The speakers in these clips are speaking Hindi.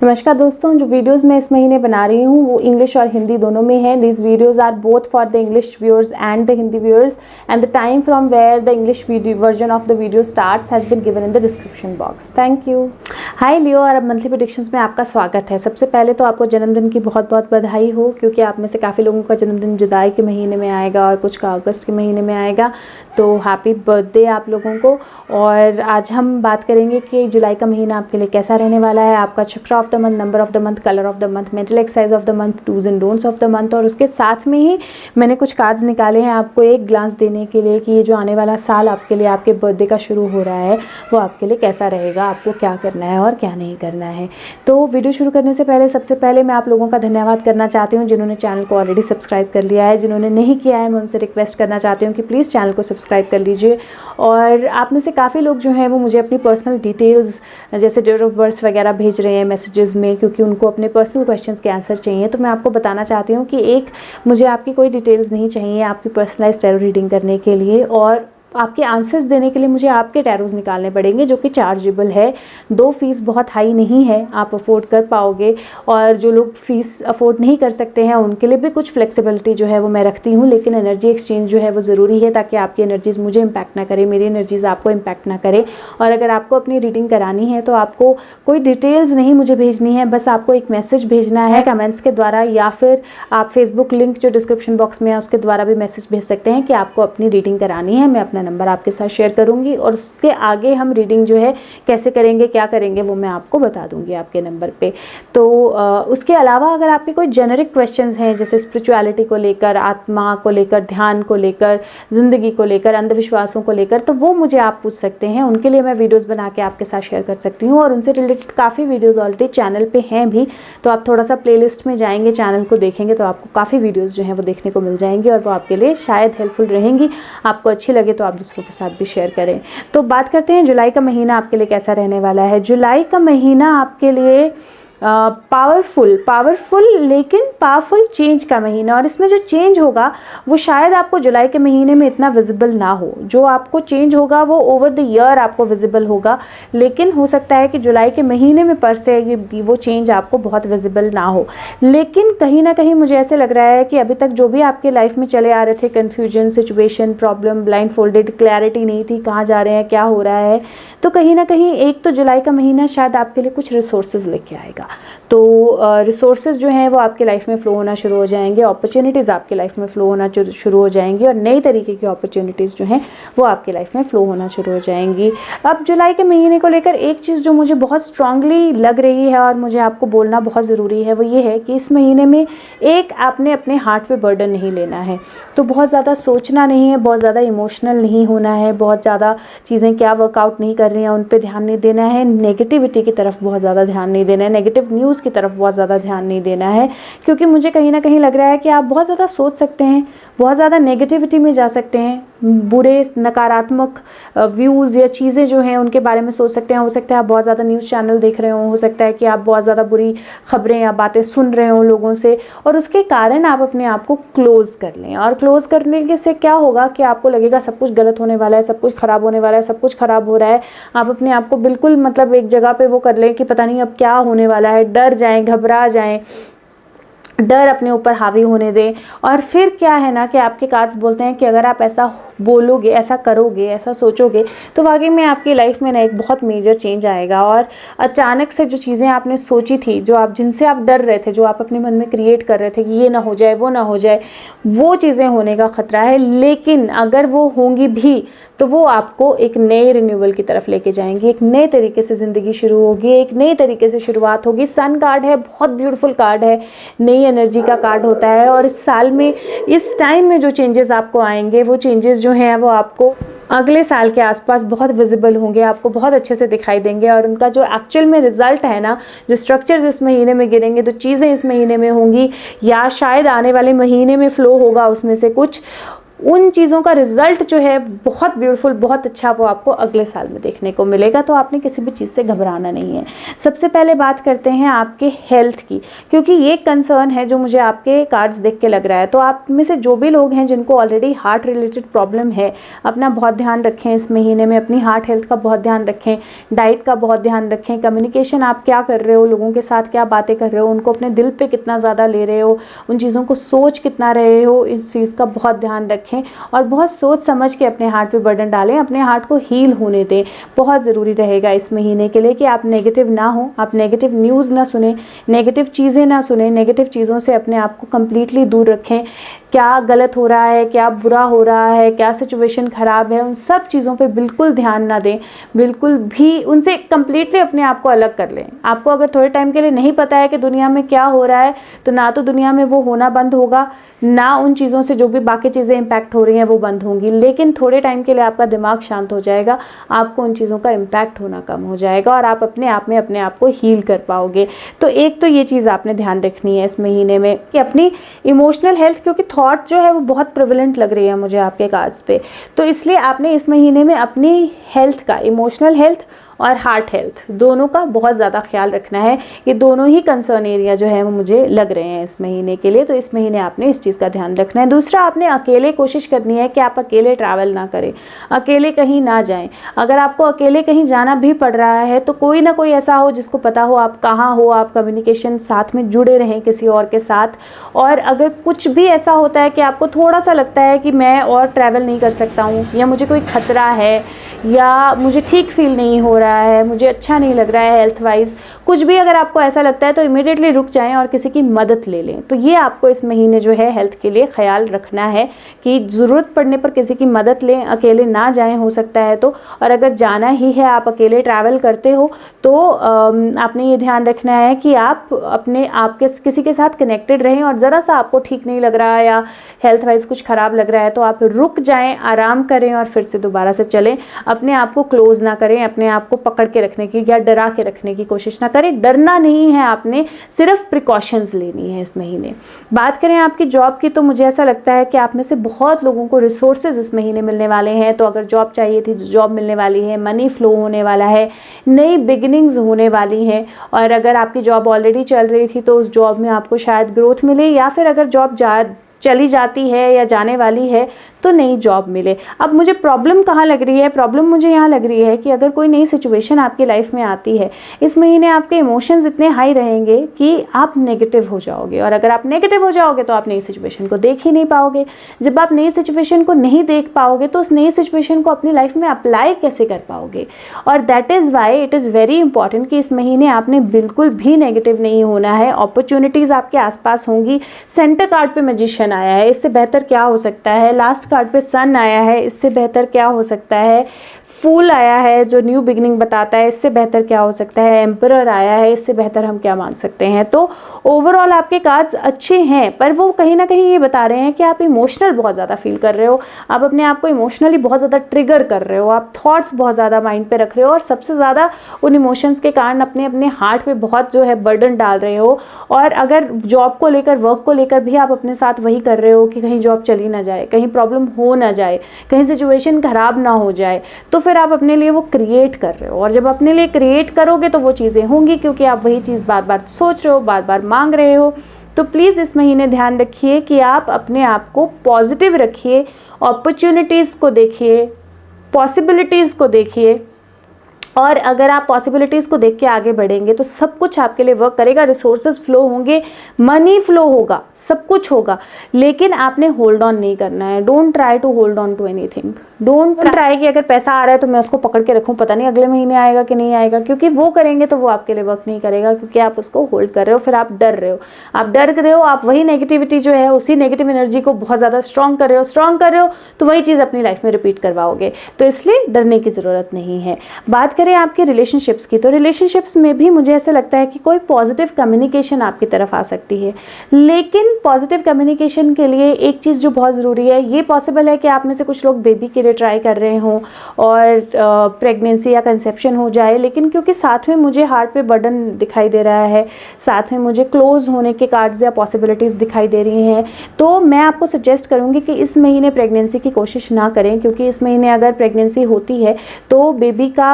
नमस्कार दोस्तों, जो वीडियोस मैं इस महीने बना रही हूँ वो इंग्लिश और हिंदी दोनों में है। These videos are both for the English viewers and the Hindi viewers and the time from where the English version of the video starts has been given in the description box. Thank you. Hi Leo, और अब मंथली प्रेडिक्शंस में आपका स्वागत है। सबसे पहले तो आपको जन्मदिन की बहुत बहुत बधाई हो, क्योंकि आप में से काफ़ी लोगों का जन्मदिन जुलाई के महीने में आएगा और कुछ का अगस्त के महीने में आएगा। तो हैप्पी बर्थडे आप लोगों को। और आज हम बात करेंगे कि जुलाई का महीना आपके लिए कैसा रहने वाला है। आपका चक्र of the month, number of the month, colour of the month, mental exercise of the month, dos and don'ts of the month. और उसके साथ में ही मैंने कुछ कार्ड्स निकाले हैं आपको एक ग्लांस देने के लिए कि ये जो आने वाला साल आपके लिए, आपके बर्थडे का शुरू हो रहा है, वो आपके लिए कैसा रहेगा, आपको क्या करना है और क्या नहीं करना है। तो वीडियो शुरू करने से पहले सबसे पहले मैं आप लोगों का धन्यवाद करना चाहती हूँ जिन्होंने चैनल को ऑलरेडी सब्सक्राइब कर लिया है। जिन्होंने नहीं किया है मैं उनसे रिक्वेस्ट करना चाहती हूँ कि प्लीज़ चैनल को सब्सक्राइब कर लीजिए। और आप में से काफ़ी लोग जो हैं वो मुझे अपनी पर्सनल डिटेल्स जैसे डेट ऑफ बर्थ वगैरह भेज रहे हैं मैसेजेस में, क्योंकि उनको अपने पर्सनल क्वेश्चंस के आंसर चाहिए। तो मैं आपको बताना चाहती हूँ कि एक, मुझे आपकी कोई डिटेल्स नहीं चाहिए आपकी पर्सनलाइज टैरो रीडिंग करने के लिए, और आपके आंसर्स देने के लिए मुझे आपके टैरोज निकालने पड़ेंगे, जो कि चार्जेबल है। 2 फीस बहुत हाई नहीं है, आप अफोर्ड कर पाओगे। और जो लोग फीस अफोर्ड नहीं कर सकते हैं उनके लिए भी कुछ फ्लेक्सिबिलिटी जो है वो मैं रखती हूँ, लेकिन एनर्जी एक्सचेंज जो है वो ज़रूरी है, ताकि आपकी एनर्जीज़ मुझे इम्पैक्ट ना करे, मेरी एनर्जीज़ आपको इम्पैक्ट ना करे। और अगर आपको अपनी रीडिंग करानी है तो आपको कोई डिटेल्स नहीं मुझे भेजनी है, बस आपको एक मैसेज भेजना है कमेंट्स के द्वारा, या फिर आप फेसबुक लिंक जो डिस्क्रिप्शन बॉक्स में है उसके द्वारा भी मैसेज भेज सकते हैं कि आपको अपनी रीडिंग करानी है। मैं अपना नंबर आपके साथ शेयर करूंगी और उसके आगे हम रीडिंग जो है कैसे करेंगे, क्या करेंगे, वो मैं आपको बता दूंगी आपके नंबर पे। तो उसके अलावा अगर आपके कोई जेनरिक क्वेश्चंस हैं, जैसे स्पिरिचुअलिटी को लेकर, आत्मा को लेकर, ध्यान को लेकर, ज़िंदगी को लेकर, अंधविश्वासों को लेकर, तो वो मुझे आप पूछ सकते हैं। उनके लिए मैं वीडियोज़ बना के आपके साथ शेयर कर सकती हूँ, और उनसे रिलेटेड काफ़ी वीडियोज़ ऑलरेडी चैनल पर हैं भी। तो आप थोड़ा सा प्लेलिस्ट में जाएंगे, चैनल को देखेंगे तो आपको काफ़ी वीडियोज़ जो हैं वो देखने को मिल जाएंगी, और वो आपके लिए शायद हेल्पफुल रहेंगी। आपको अच्छी लगे तो आप दूसरों के साथ भी शेयर करें। तो बात करते हैं जुलाई का महीना आपके लिए कैसा रहने वाला है। जुलाई का महीना आपके लिए पावरफुल लेकिन पावरफुल चेंज का महीना, और इसमें जो चेंज होगा वो शायद आपको जुलाई के महीने में इतना विजिबल ना हो। जो आपको चेंज होगा वो ओवर द ईयर आपको विजिबल होगा, लेकिन हो सकता है कि जुलाई के महीने में पर से ये वो चेंज आपको बहुत विजिबल ना हो। लेकिन कहीं ना कहीं मुझे ऐसे लग रहा है कि अभी तक जो भी आपके लाइफ में चले आ रहे थे, confusion, situation, problem, blind folded, clarity नहीं थी, कहाँ जा रहे हैं, क्या हो रहा है, तो कहीं ना कहीं एक तो जुलाई का महीना शायद आपके लिए कुछ रिसोर्सेज लेके आएगा। तो रिसोर्सेज जो हैं वो आपके लाइफ में फ़्लो होना शुरू हो जाएंगे, अपॉर्चुनिटीज़ आपके लाइफ में फ़्लो होना शुरू हो जाएंगी, और नई तरीके की अपॉर्चुनिटीज़ जो हैं वो आपके लाइफ में फ़्लो होना शुरू हो जाएंगी। अब जुलाई के महीने को लेकर एक चीज़ जो मुझे बहुत स्ट्रांगली लग रही है और मुझे आपको बोलना बहुत ज़रूरी है, वो ये है कि इस महीने में एक, आपने अपने हार्ट पे बर्डन नहीं लेना है। तो बहुत ज़्यादा सोचना नहीं है, बहुत ज़्यादा इमोशनल नहीं होना है, बहुत ज़्यादा चीज़ें क्या वर्कआउट नहीं कर रही हैं उन पर ध्यान नहीं देना है, नेगेटिविटी की तरफ बहुत ज़्यादा ध्यान नहीं देना है, नेगेटिव न्यूज़ की तरफ बहुत ज़्यादा ध्यान नहीं देना है। क्योंकि मुझे कहीं ना कहीं लग रहा है कि आप बहुत ज़्यादा सोच सकते हैं, बहुत ज़्यादा नेगेटिविटी में जा सकते हैं, बुरे नकारात्मक व्यूज़ या चीज़ें जो हैं उनके बारे में सोच सकते हैं। हो सकता है आप बहुत ज़्यादा न्यूज़ चैनल देख रहे हो सकता है कि आप बहुत ज़्यादा बुरी खबरें या बातें सुन रहे हो लोगों से, और उसके कारण आप अपने आप को क्लोज़ कर लें। और क्लोज़ करने से क्या होगा कि आपको लगेगा सब कुछ गलत होने वाला है, सब कुछ ख़राब होने वाला है, सब कुछ ख़राब हो रहा है। आप अपने आप को बिल्कुल मतलब एक जगह पे वो कर लें कि पता नहीं अब क्या होने वाला है, डर जाएं, घबरा जाएं, डर अपने ऊपर हावी होने दें। और फिर क्या है ना कि आपके कार्ड्स बोलते हैं कि अगर आप ऐसा बोलोगे, ऐसा करोगे, ऐसा सोचोगे, तो वाकई में आपकी लाइफ में ना एक बहुत मेजर चेंज आएगा। और अचानक से जो चीज़ें आपने सोची थी, जो आप, जिनसे आप डर रहे थे, जो आप अपने मन में क्रिएट कर रहे थे कि ये ना हो जाए, वो ना हो जाए, वो चीज़ें होने का खतरा है। लेकिन अगर वो होंगी भी तो वो आपको एक नए रिन्यूअल की तरफ लेके जाएंगी, एक नए तरीके से ज़िंदगी शुरू होगी, एक नए तरीके से शुरुआत होगी। सन कार्ड है, बहुत ब्यूटीफुल कार्ड है, नई एनर्जी का कार्ड होता है। और इस साल में, इस टाइम में जो चेंजेस आपको आएंगे, वो चेंजेस जो हैं वो आपको अगले साल के आसपास बहुत विजिबल होंगे, आपको बहुत अच्छे से दिखाई देंगे। और उनका जो एक्चुअल में रिजल्ट है ना, जो स्ट्रक्चर्स इस महीने में गिरेंगे, तो चीज़ें इस महीने में होंगी, या शायद आने वाले महीने में फ़्लो होगा उसमें से कुछ, उन चीज़ों का रिजल्ट जो है बहुत ब्यूटीफुल, बहुत अच्छा वो आपको अगले साल में देखने को मिलेगा। तो आपने किसी भी चीज़ से घबराना नहीं है। सबसे पहले बात करते हैं आपके हेल्थ की, क्योंकि ये कंसर्न है जो मुझे आपके कार्ड्स देख के लग रहा है। तो आप में से जो भी लोग हैं जिनको ऑलरेडी हार्ट रिलेटेड प्रॉब्लम है, अपना बहुत ध्यान रखें इस महीने में, अपनी हार्ट हेल्थ का बहुत ध्यान रखें, डाइट का बहुत ध्यान रखें, कम्युनिकेशन आप क्या कर रहे हो, लोगों के साथ क्या बातें कर रहे हो, उनको अपने दिल पे कितना ज़्यादा ले रहे हो, उन चीज़ों को सोच कितना रहे हो, इस चीज़ का बहुत ध्यान रखें और बहुत सोच समझ के अपने हार्ट पे बर्डन डालें, अपने हार्ट को हील होने दें। बहुत ज़रूरी रहेगा इस महीने के लिए कि आप नेगेटिव ना हो, आप नेगेटिव न्यूज़ ना सुने, नेगेटिव चीज़ें ना सुने, नेगेटिव चीज़ों से अपने आप को कम्प्लीटली दूर रखें। क्या गलत हो रहा है, क्या बुरा हो रहा है, क्या सिचुएशन ख़राब है, उन सब चीज़ों पे बिल्कुल ध्यान ना दें, बिल्कुल भी उनसे कम्प्लीटली अपने आप को अलग कर लें। आपको अगर थोड़े टाइम के लिए नहीं पता है कि दुनिया में क्या हो रहा है, तो ना तो दुनिया में वो होना बंद होगा, ना उन चीज़ों से जो भी बाकी चीज़ें इम्पैक्ट हो रही हैं वो बंद होंगी, लेकिन थोड़े टाइम के लिए आपका दिमाग शांत हो जाएगा, आपको उन चीज़ों का इम्पैक्ट होना कम हो जाएगा और आप अपने आप में अपने आप को हील कर पाओगे। तो एक तो ये चीज़ आपने ध्यान रखनी है इस महीने में कि अपनी इमोशनल हेल्थ, क्योंकि थॉट जो है वो बहुत प्रिवलेंट लग रही है मुझे आपके कार्ड्स पे, तो इसलिए आपने इस महीने में अपनी हेल्थ का, इमोशनल हेल्थ और हार्ट हेल्थ दोनों का बहुत ज़्यादा ख्याल रखना है। ये दोनों ही कंसर्न एरिया जो है वो मुझे लग रहे हैं इस महीने के लिए, तो इस महीने आपने इस चीज़ का ध्यान रखना है। दूसरा, आपने अकेले कोशिश करनी है कि आप अकेले ट्रैवल ना करें, अकेले कहीं ना जाएं। अगर आपको अकेले कहीं जाना भी पड़ रहा है तो कोई ना कोई ऐसा हो जिसको पता हो आप कहाँ हो, आप कम्युनिकेशन साथ में जुड़े रहें किसी और के साथ। और अगर कुछ भी ऐसा होता है कि आपको थोड़ा सा लगता है कि मैं और ट्रैवल नहीं कर सकता हूँ, या मुझे कोई खतरा है, या मुझे ठीक फील नहीं हो रहा है, मुझे अच्छा नहीं लग रहा है हेल्थ वाइज, कुछ भी अगर आपको ऐसा लगता है तो इमीडिएटली रुक जाएं और किसी की मदद ले लें। तो ये आपको इस महीने जो है हेल्थ के लिए ख्याल रखना है कि ज़रूरत पड़ने पर किसी की मदद लें, अकेले ना जाएं हो सकता है तो। और अगर जाना ही है, आप अकेले ट्रैवल करते हो, तो आपने ये ध्यान रखना है कि आप अपने आप के किसी के साथ कनेक्टेड रहें, और ज़रा सा आपको ठीक नहीं लग रहा है या हेल्थ वाइज कुछ ख़राब लग रहा है तो आप रुक जाएं, आराम करें और फिर से दोबारा से चलें। अपने आप को क्लोज ना करें, अपने आप को पकड़ के रखने की या डरा के रखने की कोशिश ना करें। डरना नहीं है, आपने सिर्फ प्रिकॉशंस लेनी है इस महीने। बात करें आपकी जॉब की, तो मुझे ऐसा लगता है कि आप में से बहुत लोगों को रिसोर्सेज इस महीने मिलने वाले हैं। तो अगर जॉब चाहिए थी तो जॉब मिलने वाली है, मनी फ्लो होने वाला है, नई बिगिनिंग्स होने वाली हैं। और अगर आपकी जॉब ऑलरेडी चल रही थी तो उस जॉब में आपको शायद ग्रोथ मिले, या फिर अगर जॉब चली जाती है या जाने वाली है तो नई जॉब मिले। अब मुझे प्रॉब्लम कहाँ लग रही है? प्रॉब्लम मुझे यहाँ लग रही है कि अगर कोई नई सिचुएशन आपकी लाइफ में आती है, इस महीने आपके इमोशंस इतने हाई रहेंगे कि आप नेगेटिव हो जाओगे, और अगर आप नेगेटिव हो जाओगे तो आप नई सिचुएशन को देख ही नहीं पाओगे। जब आप नई सिचुएशन को नहीं देख पाओगे तो उस नई सिचुएशन को अपनी लाइफ में अप्लाई कैसे कर पाओगे? और that is why it is very important कि इस महीने आपने बिल्कुल भी नेगेटिव नहीं होना है। अपॉर्चुनिटीज़ आपके आसपास होंगी। सेंटर कार्ड पे मैजिशियन आया है, इससे बेहतर क्या हो सकता है? लास्ट कार्ड पे सन आया है, इससे बेहतर क्या हो सकता है? फूल आया है जो न्यू बिगिनिंग बताता है, इससे बेहतर क्या हो सकता है? एम्परर आया है, इससे बेहतर हम क्या मान सकते हैं? तो ओवरऑल आपके कार्ड्स अच्छे हैं, पर वो कहीं ना कहीं ये बता रहे हैं कि आप इमोशनल बहुत ज़्यादा फील कर रहे हो, आप अपने आप को इमोशनली बहुत ज़्यादा ट्रिगर कर रहे हो, आप थॉट्स बहुत ज़्यादा माइंड पे रख रहे हो, और सबसे ज़्यादा उन इमोशंस के कारण अपने अपने हार्ट पे बहुत जो है बर्डन डाल रहे हो। और अगर जॉब को लेकर, वर्क को लेकर भी आप अपने साथ वही कर रहे हो कि कहीं जॉब चली ना जाए, कहीं प्रॉब्लम हो ना जाए, कहीं सिचुएशन खराब ना हो जाए, तो फिर आप अपने लिए वो क्रिएट कर रहे हो। और जब अपने लिए क्रिएट करोगे तो वो चीज़ें होंगी, क्योंकि आप वही चीज़ बार बार सोच रहे हो, बार बार मांग रहे हो। तो प्लीज़ इस महीने ध्यान रखिए कि आप अपने आप को पॉजिटिव रखिए, अपॉर्चुनिटीज़ को देखिए, पॉसिबिलिटीज़ को देखिए, और अगर आप पॉसिबिलिटीज़ को देख के आगे बढ़ेंगे तो सब कुछ आपके लिए वर्क करेगा। रिसोर्सेज फ्लो होंगे, मनी फ्लो होगा, सब कुछ होगा, लेकिन आपने होल्ड ऑन नहीं करना है। Don't try to hold on to anything. Don't try कि अगर पैसा आ रहा है तो मैं उसको पकड़ के रखूं, पता नहीं अगले महीने आएगा कि नहीं आएगा, क्योंकि वो करेंगे तो वो आपके लिए वर्क नहीं करेगा, क्योंकि आप उसको होल्ड कर रहे हो, फिर आप डर रहे हो, आप वही नेगेटिविटी जो है, उसी नेगेटिव एनर्जी को बहुत ज़्यादा स्ट्रॉन्ग कर रहे हो, तो वही चीज़ अपनी लाइफ में रिपीट करवाओगे। तो इसलिए डरने की ज़रूरत नहीं है। बात करें आपके रिलेशनशिप्स की, तो रिलेशनशिप्स में भी मुझे ऐसा लगता है कि कोई पॉजिटिव कम्युनिकेशन आपकी तरफ आ सकती है। लेकिन पॉजिटिव कम्युनिकेशन के लिए एक चीज़ जो बहुत ज़रूरी है, ये पॉसिबल है कि आप में से कुछ लोग बेबी के लिए ट्राई कर रहे हों और प्रेगनेंसी या कंसेप्शन हो जाए, लेकिन क्योंकि साथ में मुझे हार्ट पे बर्डन दिखाई दे रहा है, साथ में मुझे क्लोज होने के कार्ड्स या पॉसिबिलिटीज़ दिखाई दे रही हैं, तो मैं आपको सजेस्ट करूँगी कि इस महीने प्रेगनेंसी की कोशिश ना करें, क्योंकि इस महीने अगर प्रेगनेंसी होती है तो बेबी का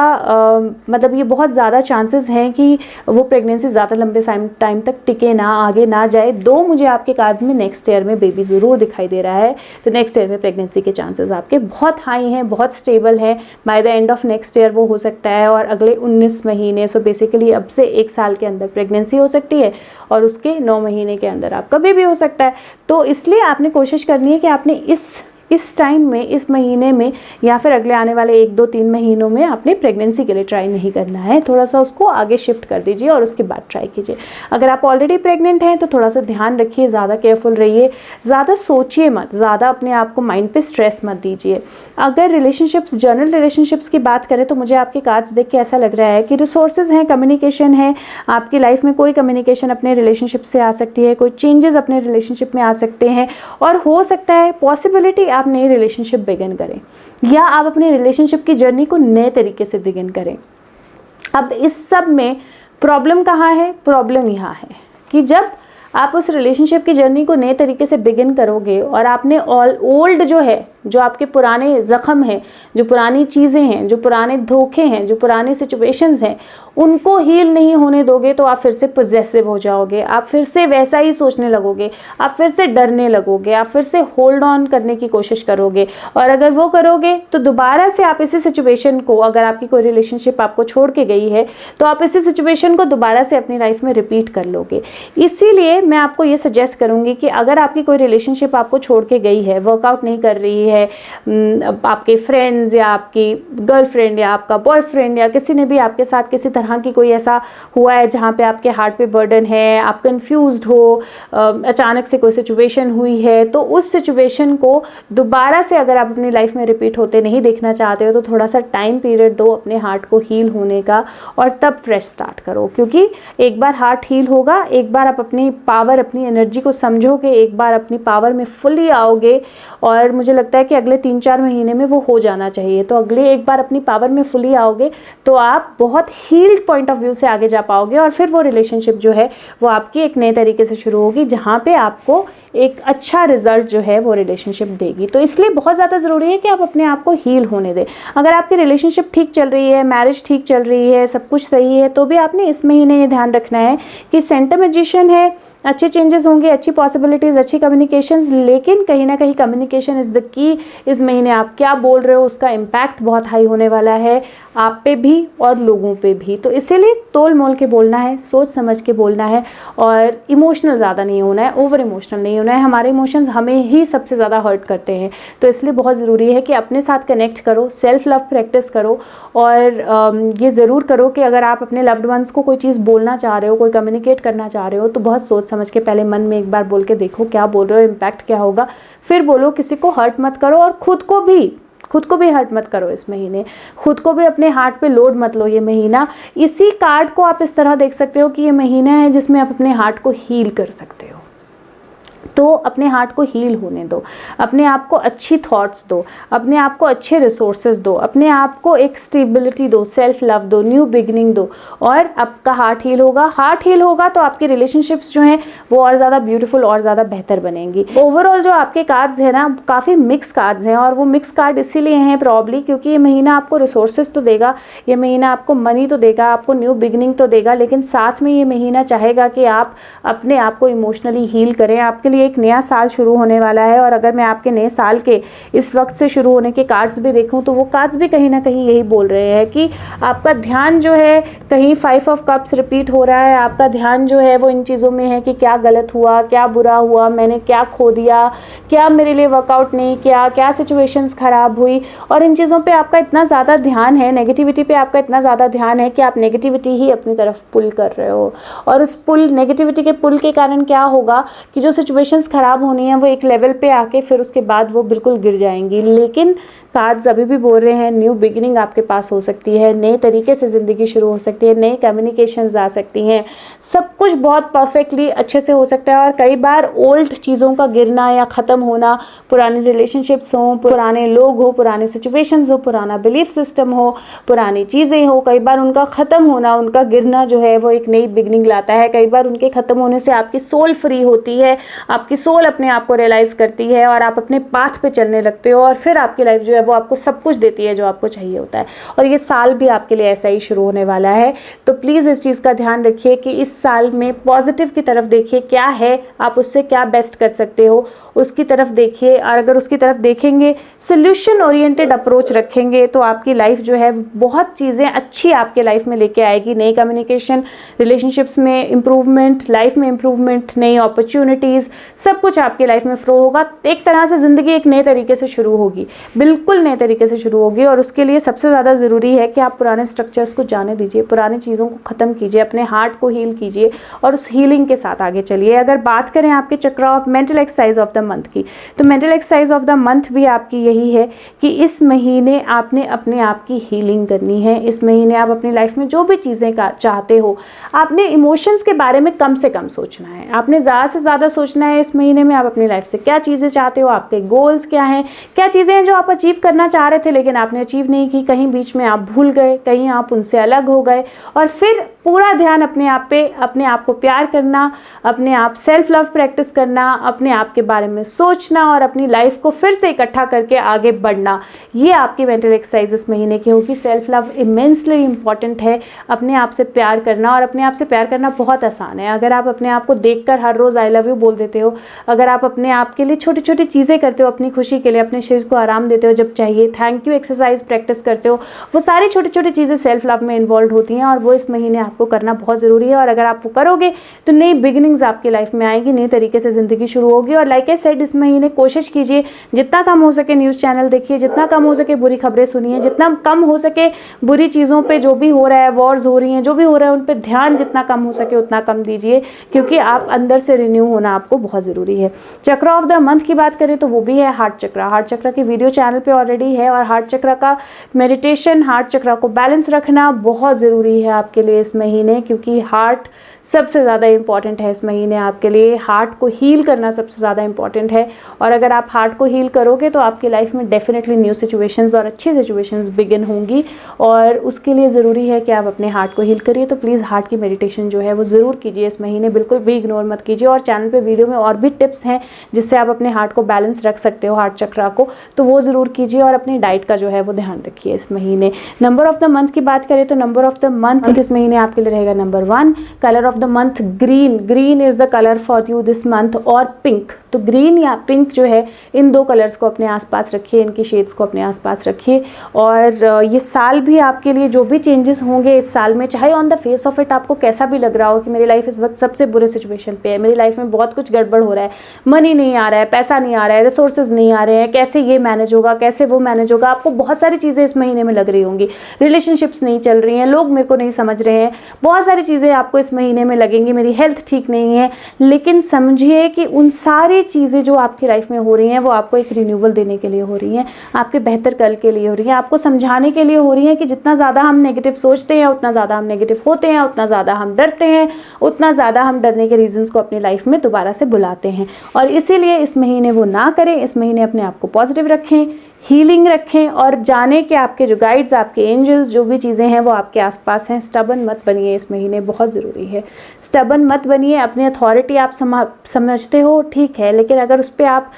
मतलब ये बहुत ज़्यादा चांसेस हैं कि वो प्रेगनेंसी ज़्यादा लंबे टाइम तक टिके ना, आगे ना जाए। दो मुझे आपके कार्ड्स में नेक्स्ट ईयर में बेबी ज़रूर दिखाई दे रहा है, तो नेक्स्ट ईयर में प्रेगनेंसी के चांसेस आपके बहुत हाई हैं, बहुत स्टेबल हैं। By the end of next year वो हो सकता है, और अगले 19 महीने, सो बेसिकली अब से 1 साल के अंदर प्रेगनेंसी हो सकती है, और उसके 9 महीने के अंदर आपका बेबी हो सकता है। तो इसलिए आपने कोशिश करनी है कि आपने इस टाइम में, इस महीने में या फिर अगले आने वाले 1, 2, 3 महीनों में आपने प्रेगनेंसी के लिए ट्राई नहीं करना है। थोड़ा सा उसको आगे शिफ्ट कर दीजिए और उसके बाद ट्राई कीजिए। अगर आप ऑलरेडी प्रेग्नेंट हैं तो थोड़ा सा ध्यान रखिए, ज़्यादा केयरफुल रहिए, ज़्यादा सोचिए मत, ज़्यादा अपने आप को माइंड पे स्ट्रेस मत दीजिए। अगर रिलेशनशिप्स, जनरल रिलेशनशिप्स की बात करें तो मुझे आपके कार्ड्स देख के ऐसा लग रहा है कि रिसोर्सेज हैं, कम्युनिकेशन है, आपकी लाइफ में कोई कम्युनिकेशन अपने रिलेशनशिप से आ सकती है, कोई चेंजेस अपने रिलेशनशिप में आ सकते हैं, और हो सकता है पॉसिबिलिटी आप नई रिलेशनशिप बिगिन करें, या आप अपने रिलेशनशिप की जर्नी को नए तरीके से बिगिन करें। अब इस सब में प्रॉब्लम कहाँ है? प्रॉब्लम यहाँ है कि जब आप उस रिलेशनशिप की जर्नी को नए तरीके से बिगिन करोगे और आपने ओल्ड जो है, जो आपके पुराने ज़ख्म हैं, जो पुरानी चीज़ें हैं, जो पुराने धोखे हैं, जो पुराने सिचुएशंस हैं, उनको हील नहीं होने दोगे तो आप फिर से पॉजेसिव हो जाओगे, आप फिर से वैसा ही सोचने लगोगे, आप फिर से डरने लगोगे, आप फिर से होल्ड ऑन करने की कोशिश करोगे। और अगर वो करोगे तो दोबारा से आप इसी सिचुएशन को, अगर आपकी कोई रिलेशनशिप आपको छोड़ के गई है तो आप इसी सिचुएशन को दोबारा से अपनी लाइफ में रिपीट कर लोगे। इसीलिए मैं आपको ये सजेस्ट करूँगी कि अगर आपकी कोई रिलेशनशिप आपको छोड़ के गई है, वर्कआउट नहीं कर रही है, आपके फ्रेंड्स या आपकी गर्लफ्रेंड या आपका बॉयफ्रेंड या किसी ने भी आपके साथ किसी तरह की कोई ऐसा हुआ है जहाँ पे आपके हार्ट पे बर्डन है, आप कंफ्यूज्ड हो, अचानक से कोई सिचुएशन हुई है, तो उस सिचुएशन को दोबारा से अगर आप अपनी लाइफ में रिपीट होते नहीं देखना चाहते हो तो थोड़ा सा टाइम पीरियड दो अपने हार्ट को हील होने का, और तब फ्रेश स्टार्ट करो। क्योंकि एक बार हार्ट हील होगा, एक बार आप अपनी पावर, अपनी एनर्जी को समझोगे, एक बार अपनी पावर में फुली आओगे, और मुझे लगता है कि अगले 3-4 महीने में वो हो जाना चाहिए। तो अगले एक बार अपनी पावर में फुली आओगे तो आप बहुत हील्ड पॉइंट ऑफ व्यू से आगे जा पाओगे, और फिर वो रिलेशनशिप जो है वो आपकी एक नए तरीके से शुरू होगी, जहाँ पे आपको एक अच्छा रिजल्ट जो है वो रिलेशनशिप देगी। तो इसलिए बहुत ज़्यादा ज़रूरी है कि आप अपने आप को हील होने दें। अगर आपकी रिलेशनशिप ठीक चल रही है, मैरिज ठीक चल रही है, सब कुछ सही है, तो भी आपने इस महीने ये ध्यान रखना है कि सेंटर मैजिशियन है, अच्छे चेंजेस होंगे, अच्छी पॉसिबिलिटीज़, अच्छी कम्युनिकेशंस, लेकिन कहीं ना कहीं कम्युनिकेशन इज़ द की। इस महीने आप क्या बोल रहे हो उसका इम्पैक्ट बहुत हाई होने वाला है, आप पे भी और लोगों पे भी। तो इसीलिए तोल मोल के बोलना है, सोच समझ के बोलना है, और इमोशनल ज़्यादा नहीं होना है, ओवर इमोशनल नहीं होना है। हमारे इमोशंस हमें ही सबसे ज़्यादा हर्ट करते हैं, तो इसलिए बहुत ज़रूरी है कि अपने साथ कनेक्ट करो, सेल्फ लव प्रैक्टिस करो, और ये ज़रूर करो कि अगर आप अपने लव्ड वंस को कोई चीज़ बोलना चाह रहे हो, कोई कम्युनिकेट करना चाह रहे हो, तो बहुत सोच समझ के पहले मन में एक बार बोल के देखो क्या बोल रहे हो, इम्पैक्ट क्या होगा, फिर बोलो। किसी को हर्ट मत करो, और खुद को भी हर्ट मत करो इस महीने, खुद को भी अपने हार्ट पे लोड मत लो ये महीना। इसी कार्ड को आप इस तरह देख सकते हो कि ये महीना है जिसमें आप अपने हार्ट को हील कर सकते हो। तो अपने हार्ट को हील होने दो, अपने आप को अच्छी थॉट्स दो, अपने आप को अच्छे रिसोर्सेज दो, अपने आप को एक स्टेबिलिटी दो, सेल्फ लव दो, न्यू बिगिनिंग दो, और आपका हार्ट हील होगा। हार्ट हील होगा तो आपकी रिलेशनशिप्स जो हैं वो और ज़्यादा ब्यूटीफुल और ज़्यादा बेहतर बनेंगी। ओवरऑल जो आपके कार्ड्स हैं ना, काफ़ी मिक्स कार्ड्स हैं, और वो मिक्स कार्ड इसीलिए हैं प्रॉब्ली क्योंकि ये महीना आपको रिसोर्सेज तो देगा, ये महीना आपको मनी तो देगा, आपको न्यू बिगिनिंग तो देगा, लेकिन साथ में ये महीना चाहेगा कि आप अपने आप को इमोशनली हील करें। आपके लिए एक नया साल शुरू होने वाला है, और अगर मैं आपके नए साल के इस वक्त से शुरू होने के कार्ड्स भी देखूं तो वो कार्ड्स भी कहीं ना कहीं यही बोल रहे हैं कि आपका ध्यान जो है कहीं 5 ऑफ कप्स रिपीट हो रहा है। आपका ध्यान जो है वो इन चीज़ों में है कि क्या गलत हुआ, क्या बुरा हुआ, मैंने क्या खो दिया, क्या मेरे लिए वर्कआउट नहीं किया, क्या सिचुएशंस खराब हुई, और इन चीज़ों पे आपका इतना ज़्यादा ध्यान है, नेगेटिविटी पे आपका इतना ज़्यादा ध्यान है कि आप नेगेटिविटी ही अपनी तरफ पुल कर रहे हो। और उस नेगेटिविटी के पुल के कारण क्या होगा कि जो सिचुएशंस खराब होनी है वो एक लेवल पे आके फिर उसके बाद वो बिल्कुल गिर जाएंगी। लेकिन कार्ड्स अभी भी बोल रहे हैं न्यू बिगिनिंग आपके पास हो सकती है, नए तरीके से ज़िंदगी शुरू हो सकती है, नई कम्युनिकेशंस आ सकती हैं, सब कुछ बहुत परफेक्टली अच्छे से हो सकता है। और कई बार ओल्ड चीज़ों का गिरना या ख़त्म होना, पुराने रिलेशनशिप्स हों, पुराने लोग हो, पुराने सिचुएशंस हो, पुराना बिलीफ सिस्टम हो, पुरानी चीज़ें हो, कई बार उनका ख़त्म होना, उनका गिरना जो है वो एक नई बिगनिंग लाता है। कई बार उनके ख़त्म होने से आपकी सोल फ्री होती है, आपकी सोल अपने आप को रियलाइज़ करती है और आप अपने पाथ पे चलने लगते हो और फिर आपकी लाइफ जो है वो आपको सब कुछ देती है जो आपको चाहिए होता है। और ये साल भी आपके लिए ऐसा ही शुरू होने वाला है। तो प्लीज़ इस चीज़ का ध्यान रखिए कि इस साल में पॉजिटिव की तरफ देखिए, क्या है, आप उससे क्या बेस्ट कर सकते हो उसकी तरफ देखिए। और अगर उसकी तरफ देखेंगे, सोल्यूशन ओरिएंटेड अप्रोच रखेंगे, तो आपकी लाइफ जो है बहुत चीज़ें अच्छी आपके लाइफ में लेके आएगी। नई कम्युनिकेशन, रिलेशनशिप्स में इम्प्रूवमेंट, लाइफ में इम्प्रूवमेंट, नई अपॉर्चुनिटीज़, सब कुछ आपकी लाइफ में फ्लो होगा। एक तरह से ज़िंदगी एक नए तरीके से शुरू होगी, बिल्कुल नए तरीके से शुरू होगी। और उसके लिए सबसे ज़्यादा ज़रूरी है कि आप पुराने स्ट्रक्चर्स को जाने दीजिए, पुरानी चीज़ों को ख़त्म कीजिए, अपने हार्ट को हील कीजिए और उस हीलिंग के साथ आगे चलिए। अगर बात करें आपके चक्र of mental exercise of the month की, तो mental exercise of the month भी आपकी यही है कि इस महीने आपने अपने आप की हीलिंग करनी है। इस महीने आप अपनी लाइफ में जो भी चीज़ें चाहते हो, आपने इमोशंस के बारे में कम से कम सोचना है, आपने ज़्यादा से ज़्यादा सोचना है इस महीने में आप अपनी लाइफ से क्या चीज़ें चाहते हो, आपके गोल्स क्या हैं, क्या चीज़ें हैं जो आप अचीव करना चाह रहे थे लेकिन आपने अचीव नहीं की, कहीं बीच में आप भूल गए, कहीं आप उनसे अलग हो गए। और फिर पूरा ध्यान अपने आप पे, अपने आप को प्यार करना, अपने आप सेल्फ लव प्रैक्टिस करना, अपने आप के बारे में सोचना और अपनी लाइफ को फिर से इकट्ठा करके आगे बढ़ना, ये आपकी मेंटल एक्सरसाइज इस महीने की होगी। सेल्फ लव इमेंसली इंपॉर्टेंट है, अपने आप से प्यार करना। और अपने आप से प्यार करना बहुत आसान है। अगर आप अपने आप को देखकर हर रोज़ आई लव यू बोल देते हो, अगर आप अपने आप के लिए छोटी छोटी चीज़ें करते हो, अपनी खुशी के लिए अपने शरीर को आराम देते हो जब चाहिए, थैंक यू एक्सरसाइज प्रैक्टिस करते हो, वो सारी छोटी छोटी चीज़ें सेल्फ लव में इन्वॉल्व होती हैं और वो इस महीने आपको करना बहुत ज़रूरी है। और अगर आप वो करोगे तो नई बिगिनिंग्स आपकी लाइफ में आएगी, नई तरीके से ज़िंदगी शुरू होगी। और लाइक आई सेड, इस महीने कोशिश कीजिए जितना कम हो सके न्यूज़ चैनल देखिए, जितना कम हो सके बुरी खबरें सुनिए, जितना कम हो सके बुरी चीज़ों पे जो भी हो रहा है, वॉर्स हो रही हैं, जो भी हो रहा है उन पे ध्यान जितना कम हो सके उतना कम दीजिए, क्योंकि आप अंदर से रिन्यू होना आपको बहुत ज़रूरी है। चक्र ऑफ द मंथ की बात करें तो वो भी है हार्ट चक्र। हार्ट चक्र की वीडियो चैनल पे ऑलरेडी है और हार्ट चक्र का मेडिटेशन, हार्ट चक्र को बैलेंस रखना बहुत ज़रूरी है आपके लिए इस महीने, क्योंकि हार्ट सबसे ज़्यादा इंपॉर्टेंट है इस महीने आपके लिए। हार्ट को हील करना सबसे ज़्यादा इंपॉर्टेंट है और अगर आप हार्ट को हील करोगे तो आपकी लाइफ में डेफिनेटली न्यू सिचुएशंस और अच्छी सिचुएशंस बिगिन होंगी। और उसके लिए ज़रूरी है कि आप अपने हार्ट को हील करिए। तो प्लीज़ हार्ट की मेडिटेशन जो है वो ज़रूर कीजिए इस महीने, बिल्कुल भी इग्नोर मत कीजिए। और चैनल पर वीडियो में और भी टिप्स हैं जिससे आप अपने हार्ट को बैलेंस रख सकते हो, हार्ट चक्रा को, तो वो ज़रूर कीजिए। और अपनी डाइट का जो है वो ध्यान रखिए इस महीने। नंबर ऑफ द मंथ की बात करें तो नंबर ऑफ द मंथ इस महीने आपके लिए रहेगा number 1। Colour of the month green, green is the colour for you this month. और पिंक, तो ग्रीन या पिंक जो है, इन दो कलर्स को अपने आसपास रखिए, इनकी शेड्स को अपने आसपास रखिए। और ये साल भी आपके लिए जो भी चेंजेस होंगे इस साल में, चाहे on the face of it आपको कैसा भी लग रहा हो कि मेरी लाइफ इस वक्त सबसे बुरे सिचुएशन पे है, मेरी लाइफ में बहुत कुछ गड़बड़ हो रहा है, मनी नहीं आ रहा है, पैसा नहीं आ रहा है, रिसोर्सेज नहीं आ रहे हैं, कैसे ये मैनेज होगा, कैसे वो मैनेज होगा, आपको बहुत सारी चीज़ें इस महीने में लग रही होंगी, रिलेशनशिप्स नहीं चल रही हैं, लोग मेरे को नहीं समझ रहे हैं, बहुत सारी चीज़ें आपको इस महीने में लगेंगी, मेरी हेल्थ ठीक नहीं है। लेकिन समझिए कि उन सारी चीज़ें जो आपकी लाइफ में हो रही हैं वो आपको एक रिन्यूअल देने के लिए हो रही हैं, आपके बेहतर कल के लिए हो रही हैं, आपको समझाने के लिए हो रही हैं कि जितना ज़्यादा हम नेगेटिव सोचते हैं उतना ज़्यादा हम नेगेटिव होते हैं, उतना ज़्यादा हम डरते हैं, उतना ज़्यादा हम डरने के रीजंस को अपनी लाइफ में दोबारा से बुलाते हैं। और इसीलिए इस महीने वो ना करें, इस महीने अपने आप को पॉजिटिव रखें, हीलिंग रखें और जाने कि आपके जो गाइड्स, आपके एंजल्स, जो भी चीज़ें हैं वो आपके आसपास हैं। स्टबन मत बनिए इस महीने, बहुत ज़रूरी है। स्टबन मत बनिए। अपनी अथॉरिटी आप समझते हो, ठीक है, लेकिन अगर उस पर आप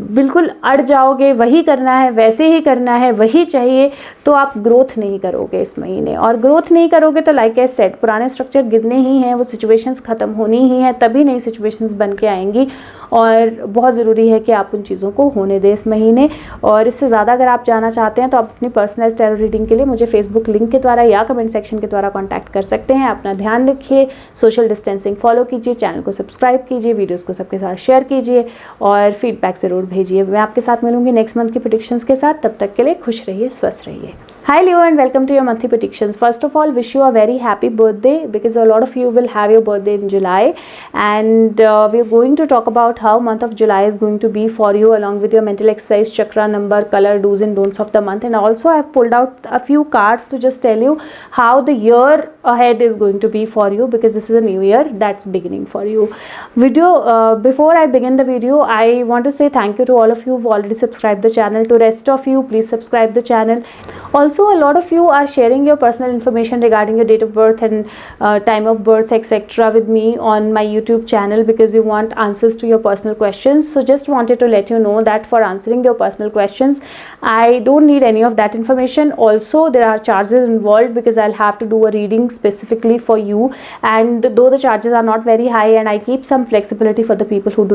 बिल्कुल अड़ जाओगे, वही करना है, वैसे ही करना है, वही चाहिए, तो आप ग्रोथ नहीं करोगे इस महीने। और ग्रोथ नहीं करोगे तो लाइक आई सेड, पुराने स्ट्रक्चर गिरने ही हैं, वो सिचुएशंस ख़त्म होनी ही हैं, तभी नई सिचुएशंस बन के आएंगी। और बहुत ज़रूरी है कि आप उन चीज़ों को होने दें इस महीने। और इससे ज़्यादा अगर आप जाना चाहते हैं तो आप अपनी पर्सनलाइज्ड टैरो रीडिंग के लिए मुझे फेसबुक लिंक के द्वारा या कमेंट सेक्शन के द्वारा कॉन्टैक्ट कर सकते हैं। अपना ध्यान रखिए, सोशल डिस्टेंसिंग फॉलो कीजिए, चैनल को सब्सक्राइब कीजिए, वीडियोज़ को सबके साथ शेयर कीजिए और फीडबैक ज़रूर भेजिए। मैं आपके साथ मिलूंगी नेक्स्ट मंथ की प्रेडिक्शंस के साथ। तब तक के लिए खुश रहिए, स्वस्थ रहिए। Hi Leo, and welcome to your monthly predictions. First of all, wish you a very happy birthday, because a lot of you will have your birthday in July, and we are going to talk about how month of July is going to be for you, along with your mental exercise, chakra number, color, do's and don'ts of the month. And also I have pulled out a few cards to just tell you how the year ahead is going to be for you, because this is a new year that's beginning for you. Before I begin the video, I want to say thank you to all of you who've already subscribed the channel. To rest of you, please subscribe the channel. Also, a lot of you are sharing your personal information regarding your date of birth and time of birth, etc. with me on my YouTube channel, because you want answers to your personal questions. So just wanted to let you know that for answering your personal questions, I don't need any of that information. Also, there are charges involved, because I'll have to do a reading specifically for you, and though the charges are not very high, and I keep some flexibility for the people who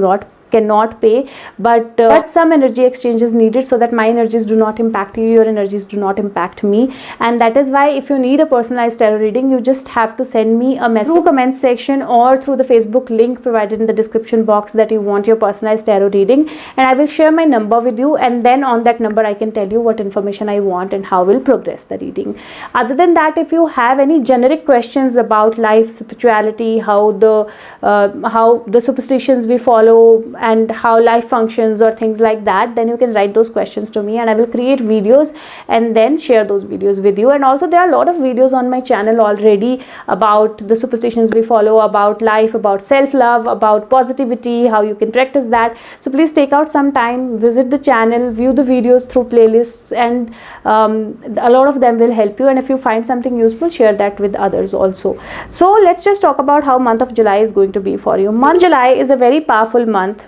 cannot pay, but some energy exchange is needed, so that my energies do not impact you, your energies do not impact me. And that is why if you need a personalized tarot reading, you just have to send me a message through comment section or through the Facebook link provided in the description box that you want your personalized tarot reading, and I will share my number with you, and then on that number I can tell you what information I want and how we'll progress the reading. Other than that, if you have any generic questions about life, spirituality, how the superstitions we follow and how life functions or things like that, then you can write those questions to me, and I will create videos and then share those videos with you. And also, there are a lot of videos on my channel already about the superstitions we follow, about life, about self-love, about positivity, how you can practice that. So please take out some time, visit the channel, view the videos through playlists, and a lot of them will help you. And if you find something useful, share that with others also. So let's just talk about how month of July is going to be for you. Month of July is a very powerful month,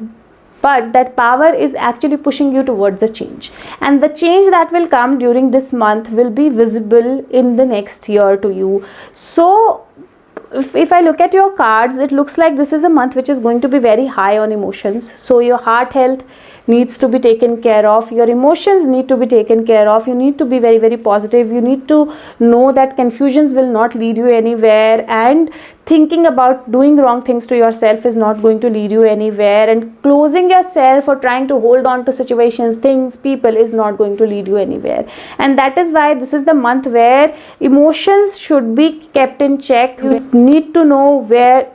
but that power is actually pushing you towards a change, and the change that will come during this month will be visible in the next year to you. So if I look at your cards, it looks like this is a month which is going to be very high on emotions. So your heart health needs to be taken care of, your emotions need to be taken care of, you need to be very, very positive. You need to know that confusions will not lead you anywhere, and thinking about doing wrong things to yourself is not going to lead you anywhere, and closing yourself or trying to hold on to situations, things, people is not going to lead you anywhere. And that is why this is the month where emotions should be kept in check. You need to know where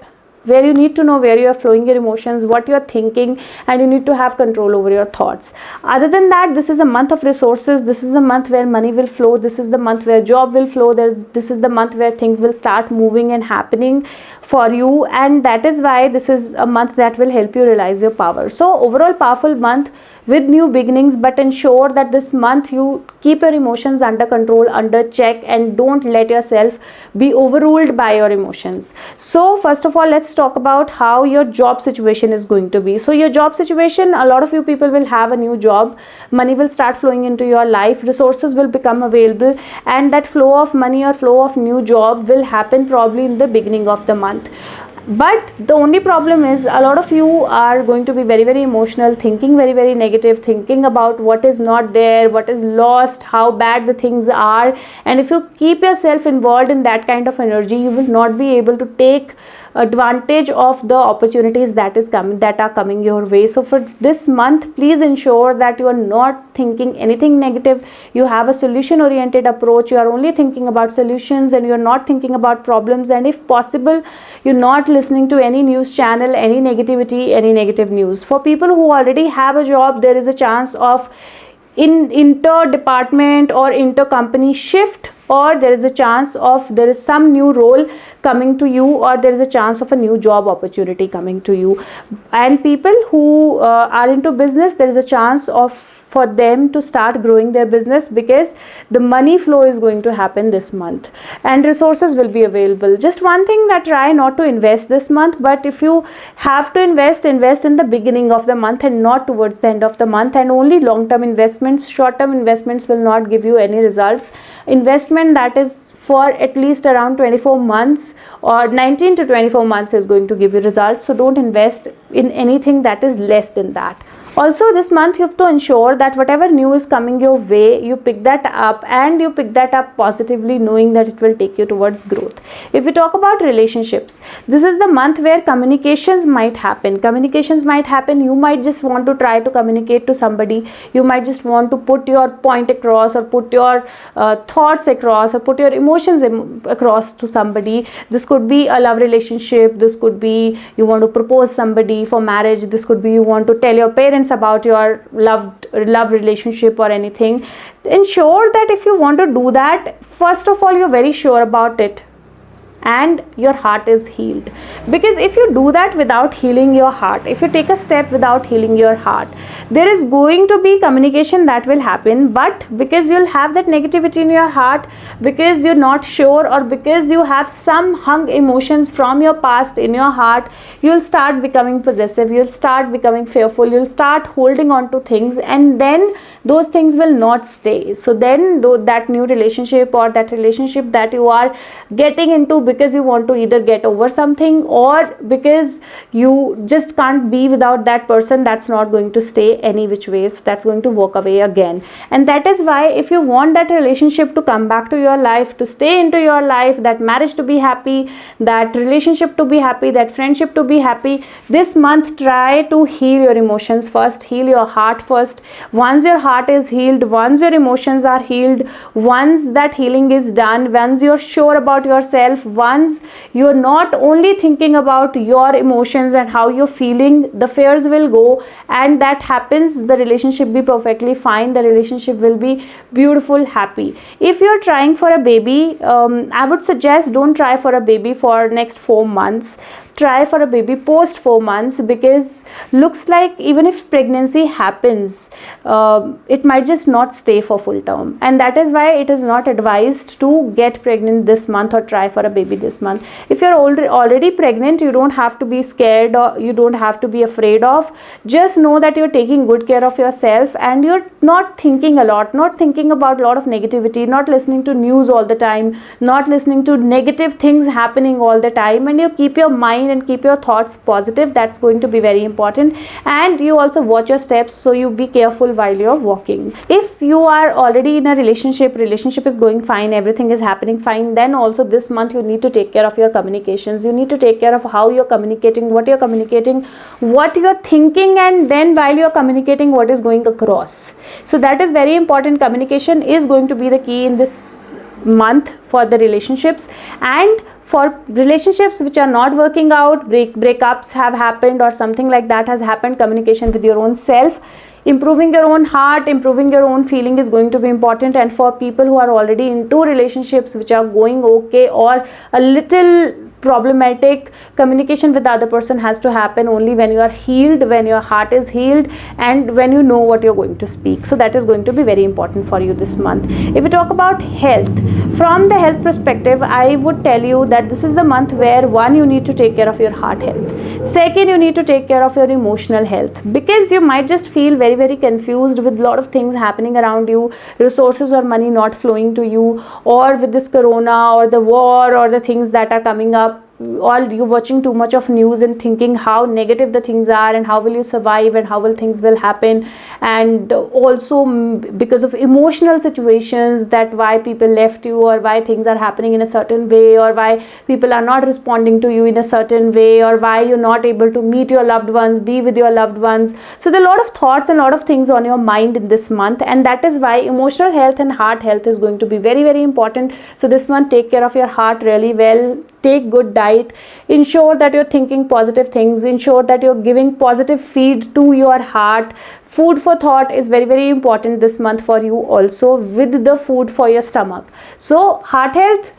you are flowing your emotions, what you are thinking, and you need to have control over your thoughts. Other than that, this is a month of resources. This is the month where money will flow. This is the month where job will flow. This is the month where things will start moving and happening for you, and that is why this is a month that will help you realize your power. So overall, powerful month with new beginnings, but ensure that this month you keep your emotions under control, under check, and don't let yourself be overruled by your emotions. So first of all, let's talk about how your job situation is going to be. So your job situation, a lot of you people will have a new job, money will start flowing into your life, resources will become available, and that flow of money or flow of new job will happen probably in the beginning of the month. But the only problem is, a lot of you are going to be very, very emotional, thinking very, very negative, thinking about what is not there, what is lost, how bad the things are. And if you keep yourself involved in that kind of energy, you will not be able to take advantage of the opportunities that are coming your way. So for this month, please ensure that you are not thinking anything negative. You have a solution oriented approach. You are only thinking about solutions, and you are not thinking about problems. And if possible, you're not listening to any news channel, any negativity, any negative news. For people who already have a job, there is a chance of inter-department or inter-company shift, or there is a chance of there is some new role coming to you, or there is a chance of a new job opportunity coming to you. And people who are into business, there is a chance for them to start growing their business, because the money flow is going to happen this month and resources will be available. Just one thing, that try not to invest this month, but if you have to invest in the beginning of the month and not towards the end of the month, and only long-term investments. Short-term investments will not give you any results. Investment that is for at least around 24 months or 19 to 24 months is going to give you results. So don't invest in anything that is less than that. Also this month you have to ensure that whatever new is coming your way, you pick that up, and you pick that up positively, knowing that it will take you towards growth. If we talk about relationships, this is the month where communications might happen. You might just want to try to communicate to somebody. You might just want to put your point across, or put your thoughts across, or put your emotions across to somebody. This could be a love relationship. This could be you want to propose somebody for marriage. This could be you want to tell your parents about your love relationship or anything. Ensure that if you want to do that, first of all you're very sure about it and your heart is healed. Because if you do that without healing your heart, if you take a step without healing your heart, there is going to be communication that will happen, but because you'll have that negativity in your heart, because you're not sure, or because you have some hung emotions from your past in your heart, you'll start becoming possessive, you'll start becoming fearful, you'll start holding on to things, and then those things will not stay. So then that new relationship, or that relationship that you are getting into because you want to either get over something, or because you just can't be without that person, that's not going to stay any which way. So that's going to walk away again. And that is why if you want that relationship to come back to your life, to stay into your life, that marriage to be happy, that relationship to be happy, that friendship to be happy, this month try to heal your emotions first, heal your heart first. Once your heart is healed, once your emotions are healed, once that healing is done, once you're sure about yourself, once you're not only thinking about your emotions and how you're feeling, the fears will go, and that happens, the relationship be perfectly fine, the relationship will be beautiful, happy. If you're trying for a baby, I would suggest don't try for a baby for next 4 months. Try for a baby post 4 months, because looks like even if pregnancy happens, it might just not stay for full term, and that is why it is not advised to get pregnant this month or try for a baby this month. If you're already pregnant, you don't have to be scared, or you don't have to be afraid of. Just know that you're taking good care of yourself, and you're not thinking a lot, not thinking about a lot of negativity, not listening to news all the time, not listening to negative things happening all the time, and you keep your mind and keep your thoughts positive. That's going to be very important. And you also watch your steps, so you be careful while you're walking. If you are already in a relationship is going fine, everything is happening fine, then also this month you need to take care of your communications. You need to take care of how you're communicating, what you're communicating, what you're thinking, and then while you're communicating, what is going across. So that is very important. Communication is going to be the key in this month for the relationships. And for relationships which are not working out, breakups have happened or something like that has happened, communication with your own self, improving your own heart, improving your own feeling is going to be important. And for people who are already into relationships which are going okay or a little problematic, communication with the other person has to happen only when you are healed, when your heart is healed, and when you know what you're going to speak. So that is going to be very important for you this month. If we talk about health, from the health perspective, I would tell you that this is the month where, one, you need to take care of your heart health. Second, you need to take care of your emotional health, because you might just feel very, very confused with a lot of things happening around you, resources or money not flowing to you, or with this corona or the war or the things that are coming up, all you watching too much of news and thinking how negative the things are and how will you survive and how will things will happen. And also because of emotional situations, that why people left you, or why things are happening in a certain way, or why people are not responding to you in a certain way, or why you're not able to meet your loved ones, be with your loved ones. So there are a lot of thoughts and a lot of things on your mind in this month, and that is why emotional health and heart health is going to be very, very important. So this month, take care of your heart really well. Take good diet, ensure that you're thinking positive things, ensure that you're giving positive feed to your heart. Food for thought is very, very important this month for you also, with the food for your stomach. So heart health,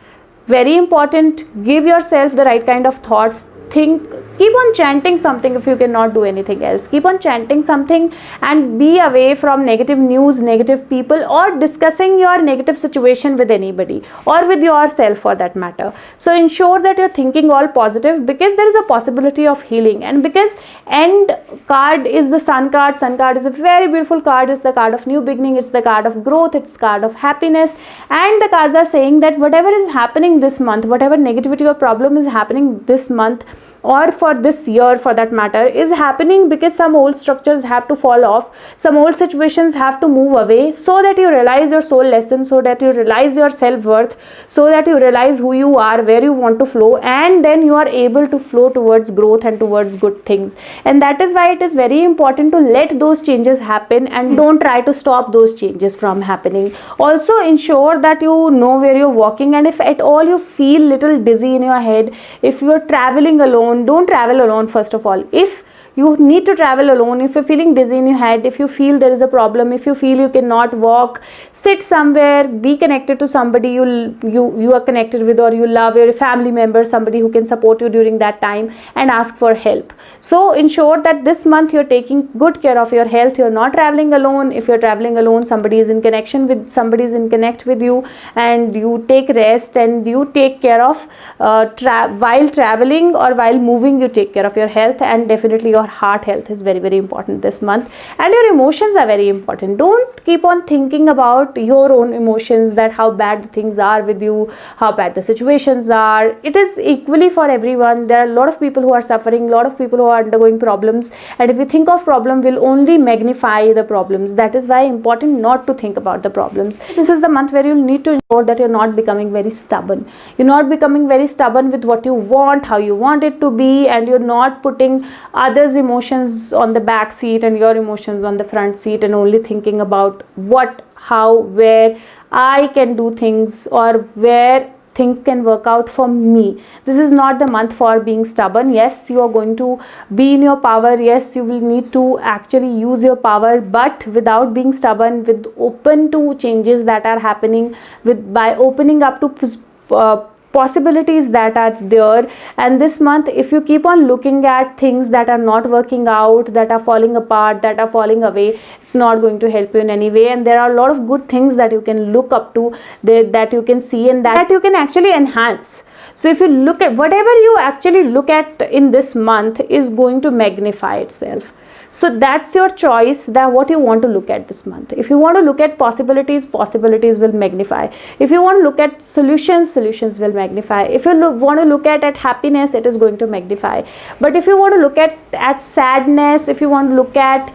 very important. Give yourself the right kind of thoughts. Think, keep on chanting something. If you cannot do anything else, keep on chanting something and be away from negative news, negative people, or discussing your negative situation with anybody or with yourself for that matter. So ensure that you're thinking all positive, because there is a possibility of healing. And because end card is the Sun card. Sun card is a very beautiful card. It's the card of new beginning, it's the card of growth, it's the card of happiness. And the cards are saying that whatever is happening this month, whatever negativity or problem is happening this month, or for this year for that matter, is happening because some old structures have to fall off, some old situations have to move away, so that you realize your soul lesson, so that you realize your self-worth, so that you realize who you are, where you want to flow, and then you are able to flow towards growth and towards good things. And that is why it is very important to let those changes happen and don't try to stop those changes from happening. Also ensure that you know where you're walking, and if at all you feel little dizzy in your head, if you're traveling alone, don't travel alone. First of all, if you need to travel alone, if you're feeling dizzy in your head, if you feel there is a problem, if you feel you cannot walk, sit somewhere, be connected to somebody you are connected with or you love, your family member, somebody who can support you during that time, and ask for help. So ensure that this month you're taking good care of your health, you're not traveling alone. If you're traveling alone, somebody is in connection with, somebody is in connect with you, and you take rest and you take care of while traveling or while moving, you take care of your health. And definitely your heart health is very, very important this month, and your emotions are very important. Don't keep on thinking about your own emotions, that how bad the things are with you, how bad the situations are. It is equally for everyone. There are a lot of people who are suffering, a lot of people who are undergoing problems, and if we think of problem, will only magnify the problems. That is why important not to think about the problems. This is the month where you need to ensure that you're not becoming very stubborn. You're not becoming very stubborn with what you want, how you want it to be, and you're not putting others' emotions on the back seat and your emotions on the front seat, and only thinking about what, how, where I can do things, or where things can work out for me. This is not the month for being stubborn. Yes, you are going to be in your power. Yes, you will need to actually use your power, but without being stubborn, with open to changes that are happening, with by opening up to possibilities that are there. And this month, if you keep on looking at things that are not working out, that are falling apart, that are falling away, it's not going to help you in any way. And there are a lot of good things that you can look up to, that you can see, and that you can actually enhance. So if you look at whatever you actually look at in this month, is going to magnify itself. So that's your choice, that what you want to look at this month. If you want to look at possibilities, possibilities will magnify. If you want to look at solutions, solutions will magnify. If you want to look at happiness, it is going to magnify. But if you want to look at sadness, if you want to look at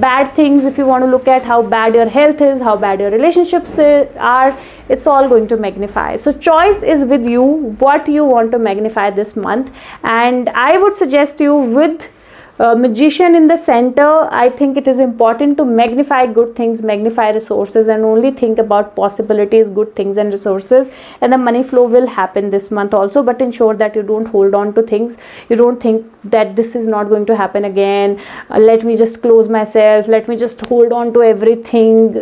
bad things, if you want to look at how bad your health is, how bad your relationships are, it's all going to magnify. So choice is with you, what you want to magnify this month. And I would suggest you, with magician in the center, I think it is important to magnify good things, magnify resources, and only think about possibilities, good things and resources, and the money flow will happen this month also. But ensure that you don't hold on to things. You don't think that this is not going to happen again, let me just close myself, let me just hold on to everything,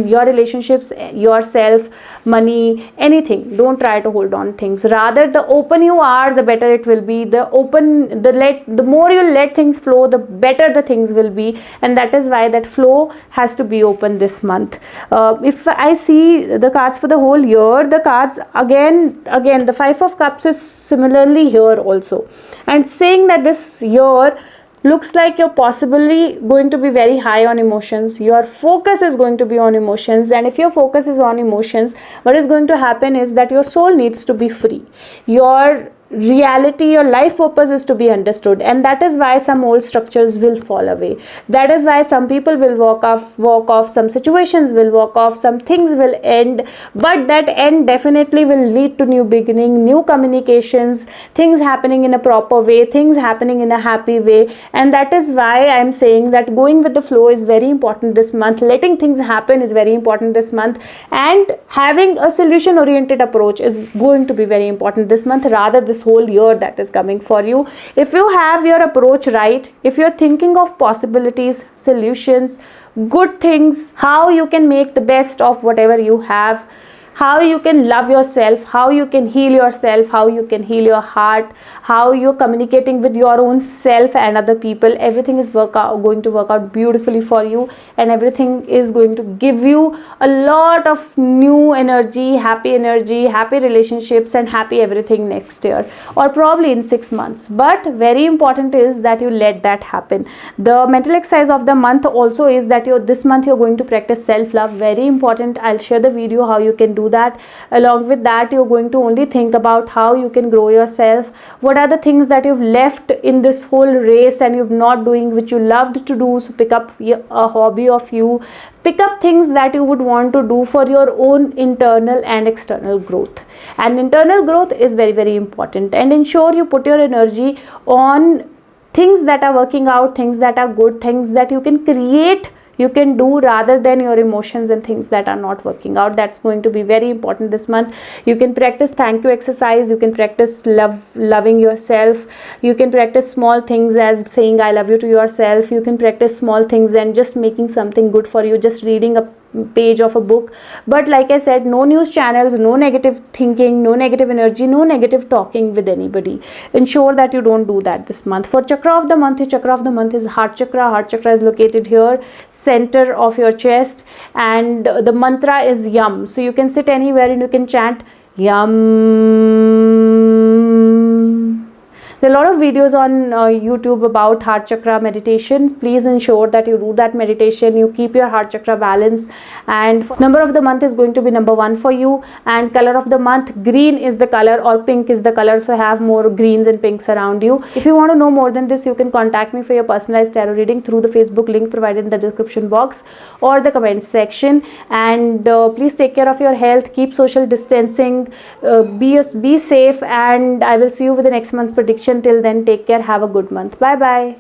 your relationships, yourself, money, anything. Don't try to hold on things. Rather, the open you are, the better it will be. The more you let things flow, the better the things will be. And that is why that flow has to be open this month. If I see the cards for the whole year, the cards again the Five of Cups is similarly here also, and saying that this year looks like you're possibly going to be very high on emotions. Your focus is going to be on emotions, and if your focus is on emotions, what is going to happen is that your soul needs to be free. Your reality, your life purpose is to be understood, and that is why some old structures will fall away. That is why some people will walk off, some situations will walk off, some things will end, but that end definitely will lead to new beginning, new communications, things happening in a proper way, things happening in a happy way. And that is why I am saying that going with the flow is very important this month. Letting things happen is very important this month, and having a solution oriented approach is going to be very important this month, rather this whole year that is coming for you. If you have your approach right, if you're thinking of possibilities, solutions, good things, how you can make the best of whatever you have, how you can love yourself, how you can heal yourself, how you can heal your heart, how you're communicating with your own self and other people, everything is going to work out beautifully for you, and everything is going to give you a lot of new energy, happy relationships, and happy everything next year, or probably in 6 months. But very important is that you let that happen. The mental exercise of the month also is that this month you're going to practice self-love. Very important. I'll share the video how you can do do that. Along with that, you're going to only think about how you can grow yourself. What are the things that you've left in this whole race and you've not doing which you loved to do? So pick up a hobby of you, pick up things that you would want to do for your own internal and external growth. And internal growth is very, very important, and ensure you put your energy on things that are working out, things that are good, things that you can create, you can do, rather than your emotions and things that are not working out. That's going to be very important this month. You can practice thank you exercise, you can practice loving yourself, you can practice small things as saying I love you to yourself, you can practice small things and just making something good for you, just reading a page of a book. But like I said, no news channels, no negative thinking, no negative energy, no negative talking with anybody. Ensure that you don't do that this month. For chakra of the month, your chakra of the month is heart chakra. Heart chakra is located here, center of your chest, and the mantra is yum. So you can sit anywhere and you can chant yum. There are a lot of videos on YouTube about heart chakra meditation. Please ensure that you do that meditation, you keep your heart chakra balanced. And number of the month is going to be number 1 for you, and color of the month, green is the color or pink is the color, so have more greens and pinks around you. If you want to know more than this, you can contact me for your personalized tarot reading through the Facebook link provided in the description box or the comment section. And please take care of your health, keep social distancing, be safe, and I will see you with the next month prediction. Till then, take care, have a good month. Bye bye.